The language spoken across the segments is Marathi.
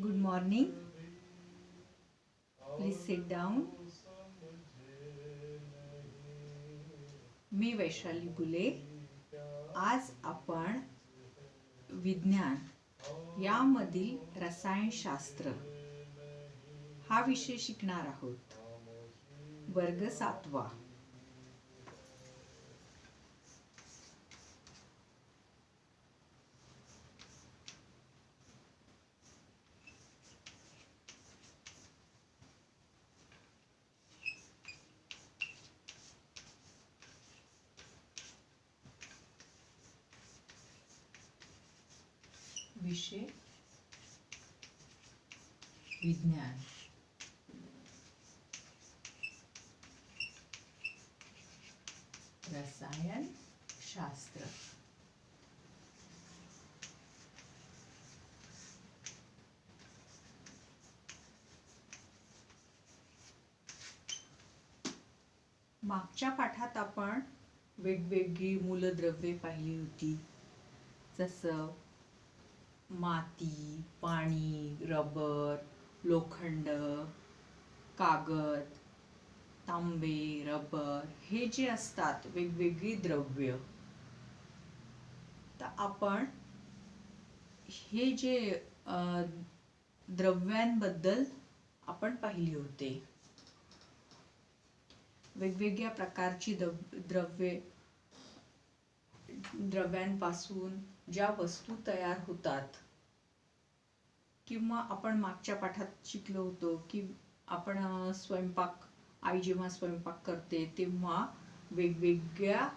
Good morning. Please sit down. मी वैशाली बुले. आज आपण विज्ञान यामधील रसायनशास्त्र हा विषय शिकणार आहोत. वर्ग 7वा. विषय विज्ञान. रसायनशास्त्र. मागच्या पाठात आपण वेगवेगळी मूलद्रव्ये पाहिली होती, जसं माती, पाणी, रबर, लोखंड, कागद, तांबे, रबर हे जे असतात वेगवेगळी द्रव्य. तर आपण हे जे द्रव्यांबद्दल आपण पाहिली होते. वेगवेगळ्या प्रकारची द्रव्यांपासून ज्या वस्तू तयार होतात, किंवा आपण मागच्या पाठात शिकलो होतो की आपण आई जेव्हा स्वयंपाक करते तेव्हा वेगवेगळ्या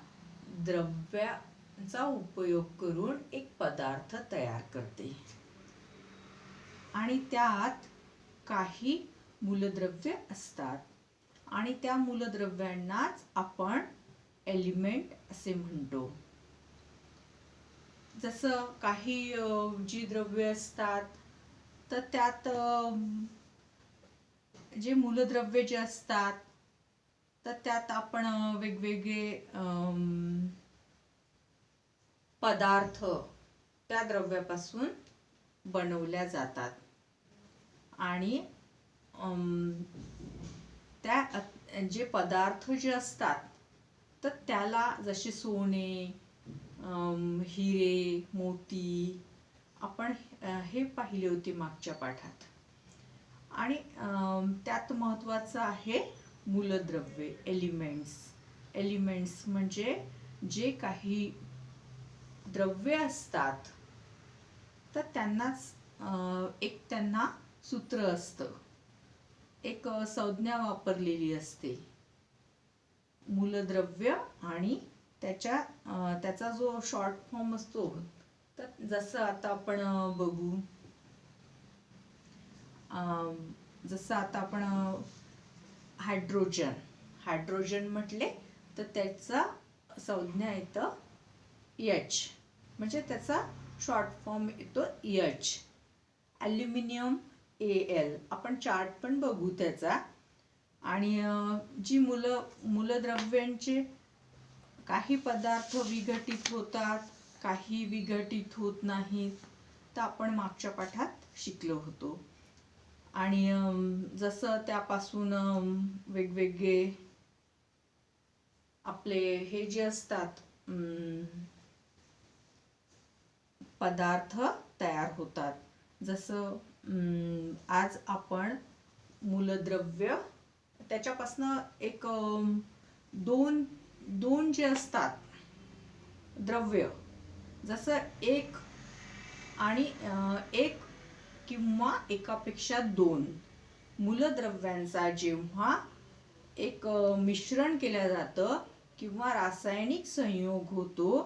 द्रव्यांचा उपयोग करून एक पदार्थ तयार करते, आणि त्यात काही मूलद्रव्ये असतात, आणि त्या मूलद्रव्यांनाच आपण एलिमेंट असे म्हणतो. जसं काही जी द्रव्ये असतात तर त्यात जे मूलद्रव्ये जे असतात तर त्यात आपण वेगवेगळे पदार्थ त्या द्रव्यापासून बनवल्या जातात, आणि त्या जे पदार्थ जे असतात तर त्याला जसे सोने, हिरे, मोती आपण हे पाहिले होते मागच्या पाठात. आणि त्यात महत्त्वाचं आहे मूलद्रव्ये, एलिमेंट्स म्हणजे जे काही द्रव्ये असतात तर त्यांना सूत्र असतं, एक संज्ञा वापरलेली असते मूलद्रव्य, आणि त्याचा जो शॉर्ट फॉर्म असतो, तर जसं आता आपण बघू, जसं आता आपण हायड्रोजन म्हटले तर त्याचा संज्ञा येतं H, म्हणजे त्याचा शॉर्ट फॉर्म येतो H. Aluminium Al. आपण चार्ट पण बघू त्याचा. आणि जी मूलद्रव्यांचे काही पदार्थ विघटित होतात, काही विघटित होत नाहीत, तर आपण मागच्या पाठात शिकलो होतो. आणि जसं त्यापासून वेगवेगळे आपले हे जे असतात पदार्थ तयार होतात. जसं आज आपण मूलद्रव्य त्याच्यापासून एक दोन जे असतात द्रव्य, जसं एक किंवा एकापेक्षा दोन मूलद्रव्यांचा जेव्हा एक मिश्रण केलं जातं किंवा रासायनिक संयोग होतो,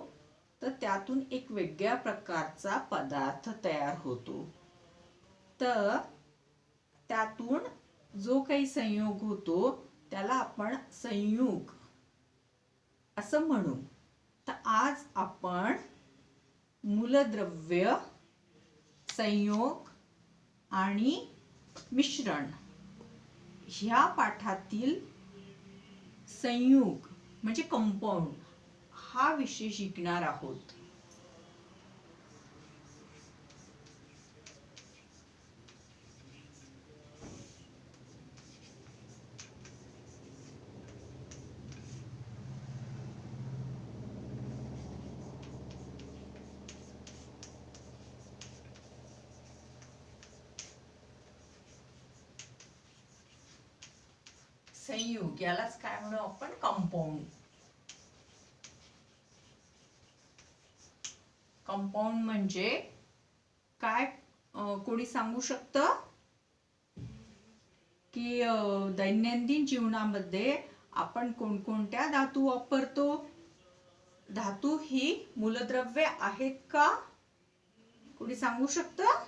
तर त्यातून एक वेगळ्या प्रकारचा पदार्थ तयार होतो. तर त्यातून जो काही संयोग होतो त्याला आपण संयुग असं म्हणू. तर आज आपण मूलद्रव्य, संयोग आणि मिश्रण ह्या पाठातील संयुग म्हणजे कंपाऊंड हा विषय शिकणार आहोत. संयुग, यालाच काय म्हणू आपण, कंपाऊंड. कंपाऊंड म्हणजे काय? कोणी सांगू शकतं की दैनंदिन जीवनामध्ये आपण कोणकोणत्या धातू वापरतो? धातू ही मूलद्रव्ये आहेत का? कोणी सांगू शकतं?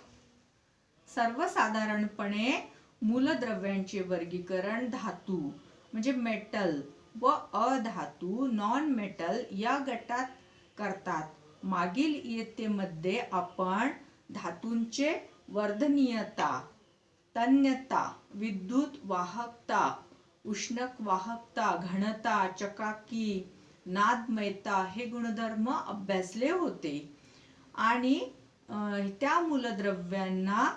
सर्वसाधारणपणे मूलद्रव्यांचे वर्गीकरण धातू म्हणजे मेटल व अधातू नॉन मेटल या गटात करतात. मागील इयत्तेमध्ये आपण धातूंचे वर्धनीयता, तन्यता, विद्युत वाहकता, उष्णक वाहकता, घनता, चकाकी, नादमयता हे गुणधर्म अभ्यासले होते. आणि त्या मूलद्रव्यांना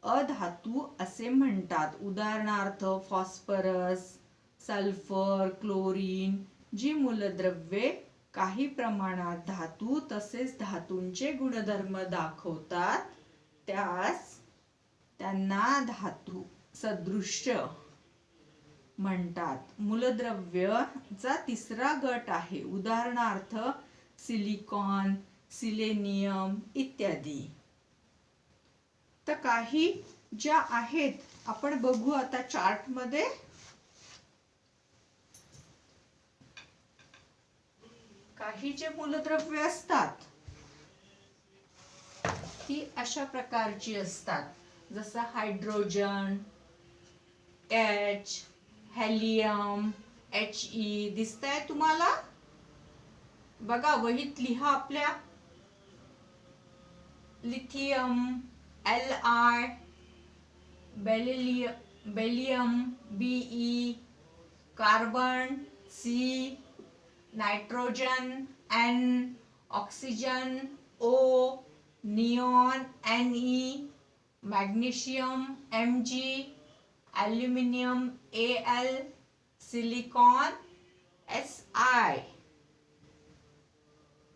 अधातू असे म्हणतात. उदाहरणार्थ फॉस्फरस, सल्फर, क्लोरीन. जी मूलद्रव्ये काही प्रमाणात धातू तसेच धातूंचे गुणधर्म दाखवतात त्यांना धातू सदृश्य म्हणतात. मूलद्रव्याचा तिसरा गट आहे. उदाहरणार्थ सिलिकॉन, सिलेनियम इत्यादी. तर काही ज्या आहेत आपण बघू आता चार्ट मध्ये. काही जे मूलद्रव्ये असतात ती अशा प्रकारची असतात, जसं हायड्रोजन, H, हेलियम, He. दिसतंय तुम्हाला? बघा वहीत लिहा आपल्या. Lithium, Li, बेलियम, Be, carbon, C, nitrogen, N, oxygen, O, neon, Ne, magnesium, Mg, aluminium, Al, silicon, Si,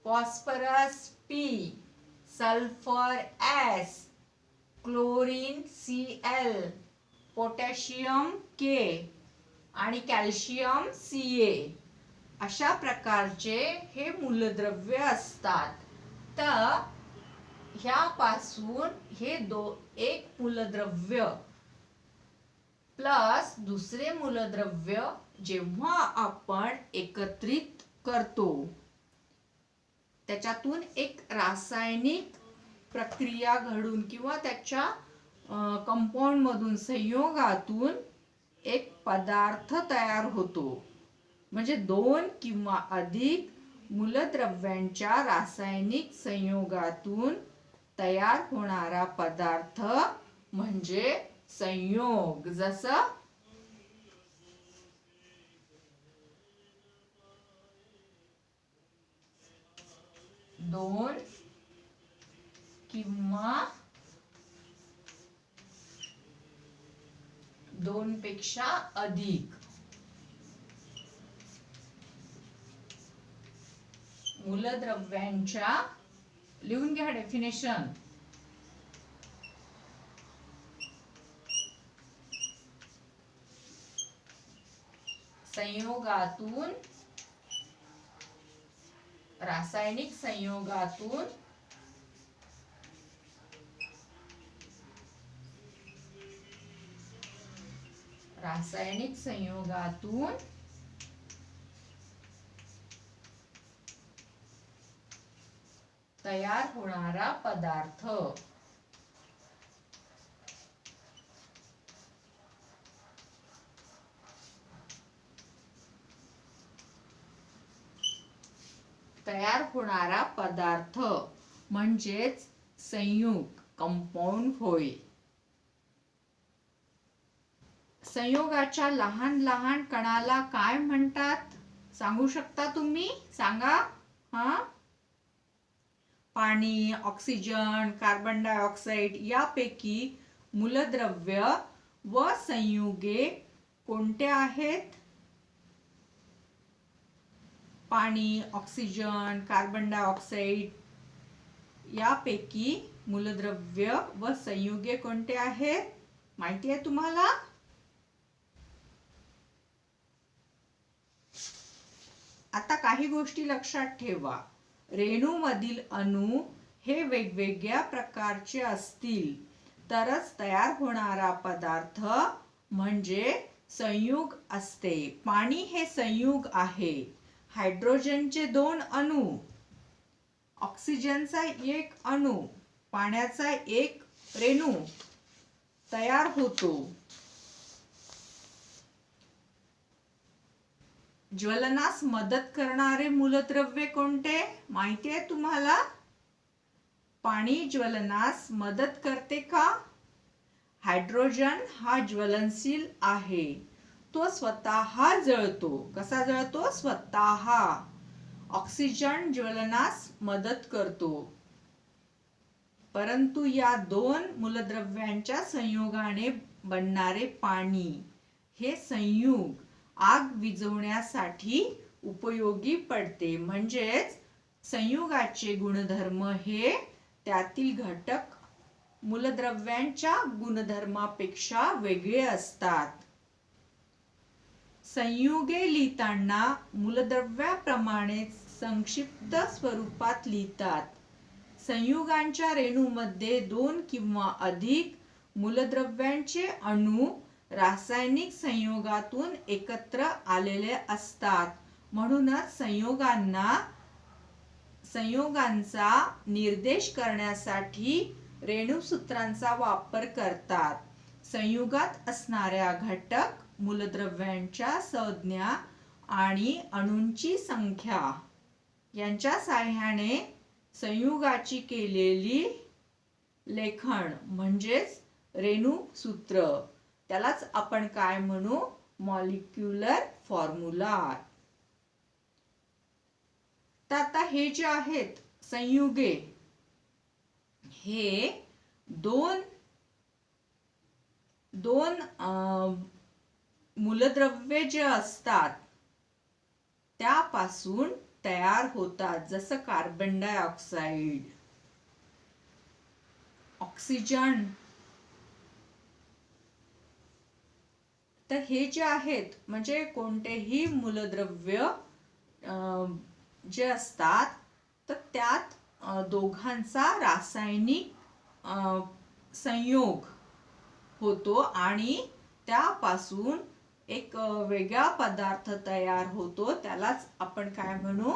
phosphorus, P, sulphur, S, chlorine, Cl, potassium, K आणि कॅल्शियम, Ca. अशा प्रकारचे हे मूलद्रव्य असतात. तर ह्यापासून हे एक मूलद्रव्य प्लस दुसरे मूलद्रव्य जेव्हा आपण एकत्रित करतो त्याच्यातून एक रासायनिक प्रक्रिया घडून किंवा त्याच्या कंपाऊंड मधून संयोगातून एक पदार्थ तयार होतो. म्हणजे दोन किंवा अधिक मूलद्रव्यांच्या रासायनिक संयोगातून तयार होणारा पदार्थ म्हणजे संयोग. जसं दोन किंवा दोन पेक्षा अधिक मूलद्रव्यांच्या, लिहून घ्या डेफिनेशन. संयोगातून, रासायनिक संयोगातून तयार होणारा पदार्थ. तयार होणारा पदार्थ म्हणजेच संयुग, कंपाऊंड होय. संयोगाच्या लहान लहान कणाला काय म्हणतात सांगू शकता तुम्ही? सांगा. पाणी, ऑक्सिजन, कार्बन डायऑक्साइड यापैकी मूलद्रव्य व संयुगे कोणते आहेत? पाणी, ऑक्सिजन, कार्बन डायऑक्साइड यापैकी मूलद्रव्य व संयुगे कोणते आहेत? माहिती आहे तुम्हाला? आता काही गोष्टी लक्षात ठेवा. रेणूमधील अणू हे वेगवेगळ्या प्रकारचे असतील तरच तयार होणारा पदार्थ म्हणजे संयुग असते. पाणी हे संयुग आहे. हायड्रोजनचे 2 अणू, ऑक्सिजनचा 1 अणू, पाण्याचा 1 रेणू तयार होतो. ज्वलनास मदत करणारे मूलद्रव्य कोणते माहिती आहे तुम्हाला? पाणी ज्वलनास मदत करते का? हायड्रोजन हा ज्वलनशील आहे. तो स्वतः जळतो. कसा जळतो? स्वतः. ऑक्सिजन ज्वलनास मदत करतो. परंतु या 2 मूलद्रव्यांच्या संयोगाने बनणारे पाणी हे संयुग आग विझवण्यासाठी उपयोगी पडते. म्हणजेच संयुगाचे गुणधर्म हे त्यातील घटक मूलद्रव्यांच्या गुणधर्मापेक्षा वेगळे असतात. संयुगे लिहिताना मूलद्रव्याप्रमाणे संक्षिप्त स्वरूपात लिहितात. संयुगांच्या रेणूमध्ये 2 किंवा अधिक मूलद्रव्यांचे अणू रासायनिक संयोगातून एकत्र आलेले असतात. म्हणूनच संयोगांचा निर्देश करण्यासाठी रेणुसूत्रांचा वापर करतात. संयुगात असणाऱ्या घटक मूलद्रव्यांच्या संज्ञा आणि अणूंची संख्या यांच्या साहाय्याने संयुगाची केलेली लेखन म्हणजेच रेणुसूत्र, त्यालाच आपण काय म्हणू? Molecular formula. तर आता हे जे आहेत संयुगे, हे दोन मूलद्रव्ये जे असतात त्यापासून तयार होतात. जसं कार्बन डायऑक्साइड, ऑक्सिजन. तर हे जे आहेत म्हणजे कोणतेही मूलद्रव्य जे असतात तर त्यात दोघांचा रासायनिक संयोग होतो आणि त्यापासून एक वेगळा पदार्थ तयार होतो. त्यालाच आपण काय म्हणू?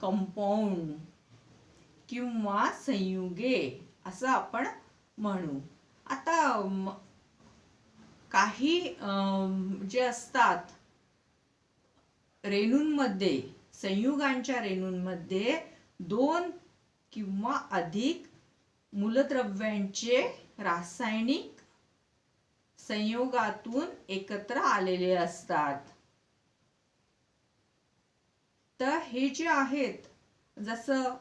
कंपाऊंड किंवा संयुगे असं आपण म्हणू. आता काही जे असतात रेणूंमध्ये, संयुगांच्या रेणूंमध्ये 2 किंवा अधिक मूलद्रव्यांचे रासायनिक संयोगातून एकत्र आलेले असतात. तर हे जे आहेत जसं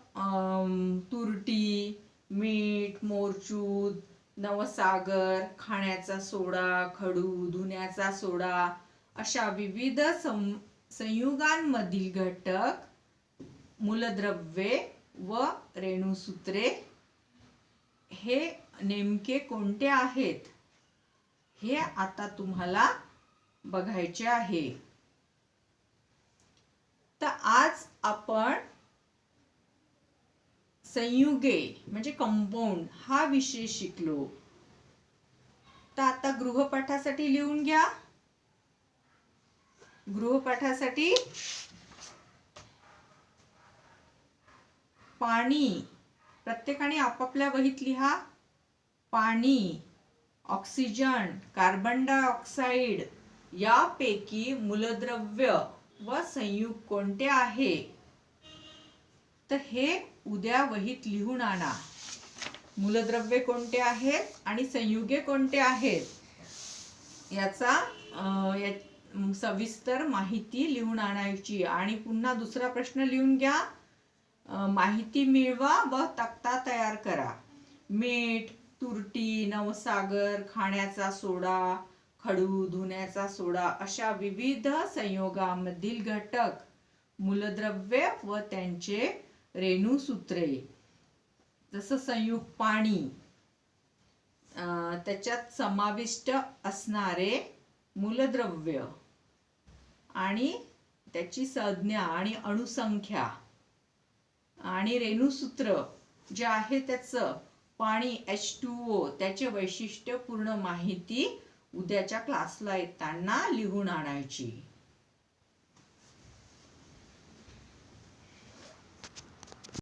तुरटी, मीठ, मोरचूद, नवसागर, खाण्याचा सोडा, खडू, धुण्याचा सोडा अशा विविध संयुगांमधील घटक, मूलद्रव्ये व रेणुसूत्रे हे नेमके कोणते आहेत हे आता तुम्हाला बघायचे आहे. तर आज आपण संयुगे म्हणजे कंपाऊंड हा विषय शिकलो. तर आता गृहपाठासाठी लिहून घ्या. गृहपाठासाठी पाणी, प्रत्येकाने आपापल्या वहीत लिहा. पाणी, ऑक्सिजन, कार्बन डायऑक्साइड यापैकी मूलद्रव्य व संयुग कोणते आहे? तर हे उद्या वहीत लिहून आणा. मूलद्रव्ये कोणते आहेत आणि संयुगे कोणते आहेत याचा सविस्तर माहिती लिहून आणायची. आणि पुन्हा दुसरा प्रश्न लिहून घ्या. माहिती मिळवा व तक्ता तयार करा. मीठ, तुरटी, नवसागर, खाण्याचा सोडा, खडू, धुण्याचा सोडा अशा विविध संयोगांमधील घटक, मूलद्रव्ये व त्यांचे रेणुसूत्रे. जसं संयुग पाणी, त्याच्यात समाविष्ट असणारे मूलद्रव्य आणि त्याची संज्ञा आणि अणुसंख्या आणि रेणुसूत्र जे आहे त्याचं पाणी H2O त्याचे वैशिष्ट्यपूर्ण माहिती उद्याच्या क्लासला येताना लिहून आणायची.